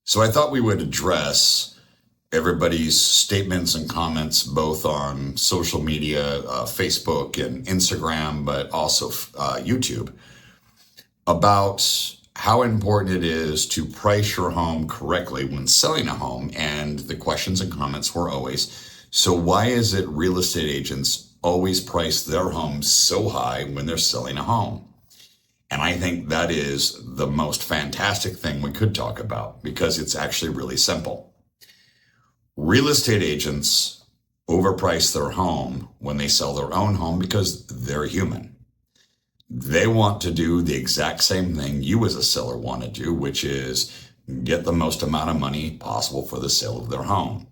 So I thought we would address everybody's statements and comments both on social media, Facebook and Instagram, but also YouTube, about how important it is to price your home correctly when selling a home. And the questions and comments were always, so why is it real estate agents always price their homes so high when they're selling a home? And I think that is the most fantastic thing we could talk about because it's actually really simple. Real estate agents overprice their home when they sell their own home because they're human. They want to do the exact same thing you as a seller want to do, which is get the most amount of money possible for the sale of their home.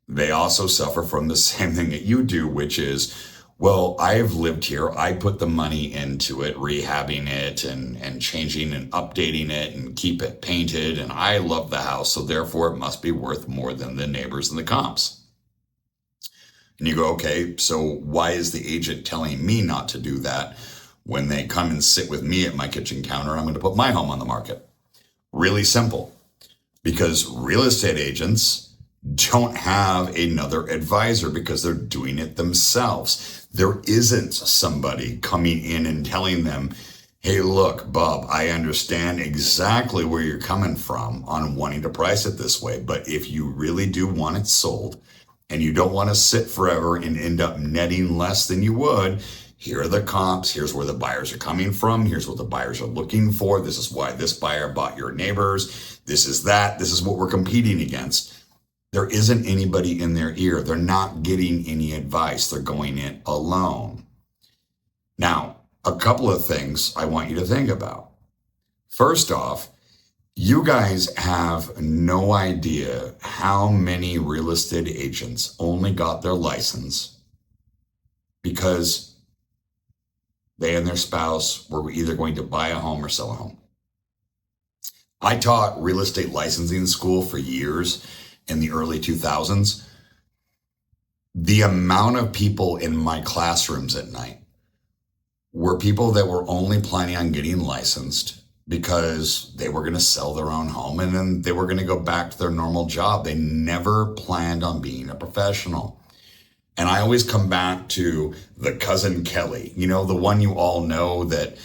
They also suffer from the same thing that you do, which is, well, I've lived here. I put the money into it, rehabbing it and changing and updating it and keep it painted. And I love the house. So therefore it must be worth more than the neighbors and the comps. And you go, okay, so why is the agent telling me not to do that when they come and sit with me at my kitchen counter? I'm going to put my home on the market. Really simple, because real estate agents don't have another advisor because they're doing it themselves. There isn't somebody coming in and telling them, hey, look, Bob, I understand exactly where you're coming from on wanting to price it this way. But if you really do want it sold and you don't want to sit forever and end up netting less than you would, here are the comps. Here's where the buyers are coming from. Here's what the buyers are looking for. This is why this buyer bought your neighbors. This is that. This is what we're competing against. There isn't anybody in their ear. They're not getting any advice. They're going it alone. Now, a couple of things I want you to think about. First off, you guys have no idea how many real estate agents only got their license because they and their spouse were either going to buy a home or sell a home. I taught real estate licensing school for years in the early 2000s. The amount of people in my classrooms at night were people that were only planning on getting licensed because they were going to sell their own home and then they were going to go back to their normal job. They never planned on being a professional. And I always come back to the cousin Kelly, the one you all know that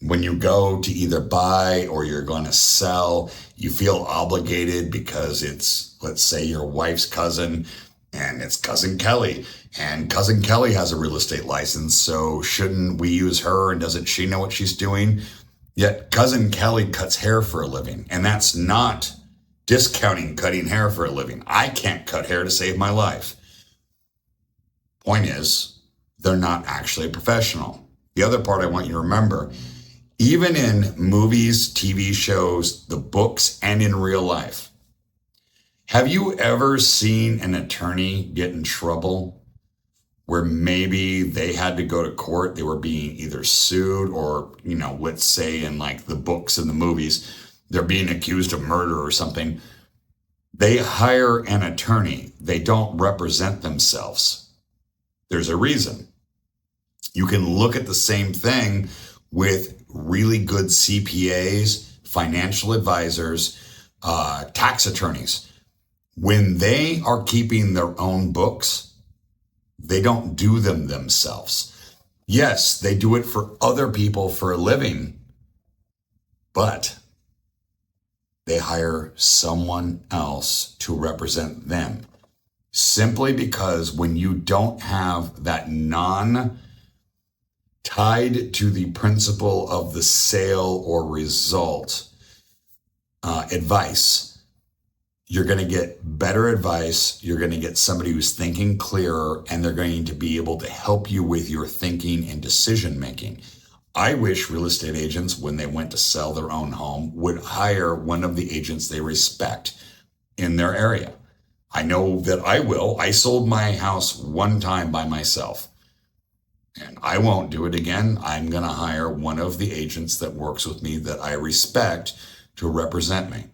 when you go to either buy or you're going to sell, you feel obligated because it's, let's say, your wife's cousin and it's cousin Kelly. And cousin Kelly has a real estate license, so shouldn't we use her? And doesn't she know what she's doing? Yet cousin Kelly cuts hair for a living. And that's not discounting cutting hair for a living. I can't cut hair to save my life. Point is, they're not actually a professional. The other part I want you to remember, even in movies, TV shows, the books, and in real life, have you ever seen an attorney get in trouble where maybe they had to go to court? They were being either sued or, let's say in like the books and the movies, they're being accused of murder or something. They hire an attorney. They don't represent themselves. There's a reason. You can look at the same thing with really good CPAs, financial advisors, tax attorneys. When they are keeping their own books, they don't do them themselves. Yes, they do it for other people for a living, but they hire someone else to represent them. Simply because when you don't have that tied to the principle of the sale or result advice, you're going to get better advice. You're going to get somebody who's thinking clearer, and they're going to be able to help you with your thinking and decision making. I wish real estate agents, when they went to sell their own home, would hire one of the agents they respect in their area. I know that I will. I sold my house one time by myself. And I won't do it again. I'm going to hire one of the agents that works with me that I respect to represent me.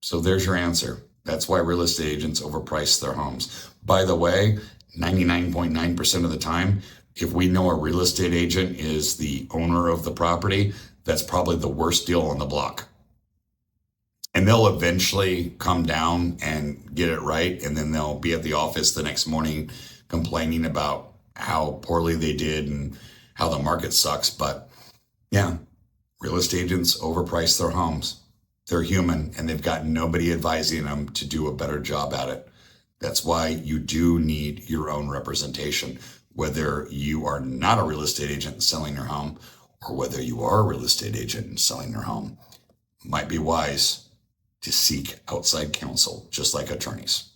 So there's your answer. That's why real estate agents overprice their homes. By the way, 99.9% of the time, if we know a real estate agent is the owner of the property, that's probably the worst deal on the block. and they'll eventually come down and get it right. And then they'll be at the office the next morning complaining about how poorly they did and how the market sucks. But yeah, real estate agents overprice their homes. They're human and they've got nobody advising them to do a better job at it. That's why you do need your own representation, whether you are not a real estate agent selling your home or whether you are a real estate agent and selling your home. Might be wise to seek outside counsel, just like attorneys.